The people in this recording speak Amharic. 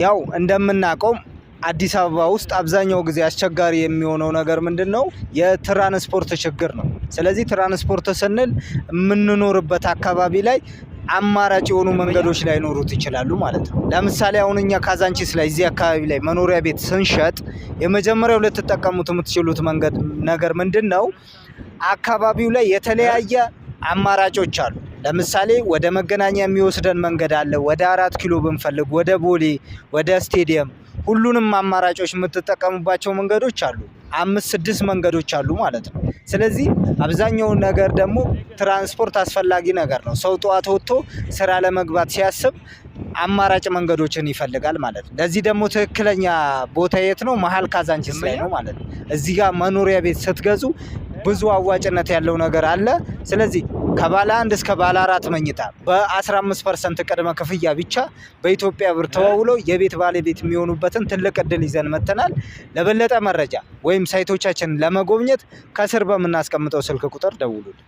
ያው እንደምናውቀው አዲስ አበባ ውስጥ አብዛኛው ጊዜ አስቸጋሪ የሚሆነው ነገር ምንድነው? የትራንስፖርት ችግር ነው። ስለዚህ ትራንስፖርት ስንል የምንኖርበት አካባቢ ላይ አማራጭ የሆኑ መንገዶች ላይኖሩት ይችላሉ ማለት ነው። ለምሳሌ አሁን እኛ ካዛንቺስ ላይ እዚህ አካባቢ ላይ መኖሪያ ቤት ስንሸጥ የመጀመሪያው ልትጠቀሙት የምትችሉት ነገር ምንድነው? አካባቢው ላይ የተለያየ አማራጮች አሉ። ለምሳሌ ወደ መገናኛ የሚወስደን መንገድ አለ። ወደ 4 ኪሎ ብንፈልግ ወደ ቦሌ ወደ ስቴዲየም ሁሉንም አማራጮች የምትጠቀሙባቸው መንገዶች አሉ። 5-6 መንገዶች አሉ ማለት ነው። ስለዚህ አብዛኛውን ነገር ደግሞ ትራንስፖርት አስፈላጊ ነገር ነው። ሰው ጠዋት ወጥቶ ስራ ለመግባት ሲያስብ አማራጭ መንገዶችን ይፈልጋል ማለት ነው። ለዚህ ደግሞ ትክክለኛ ቦታ የት ነው? መሀል ካዛንቺስ ላይ ነው ማለት ነው። እዚህ ጋር መኖሪያ ቤት ስትገዙ ብዙ አዋጭነት ያለው ነገር አለ። ስለዚህ ከባለ 1 እስከ ባለ 4 መኝታ በ15% ቅድመ ክፍያ ብቻ በኢትዮጵያ ብር ተዋውለው የቤት ባለቤት የሚሆኑበትን ትልቅ እድል ይዘን መጥተናል። ለበለጠ መረጃ ወይም ሳይቶቻችንን ለመጎብኘት ከስር በምናስቀምጠው ስልክ ቁጥር ደውሉልን።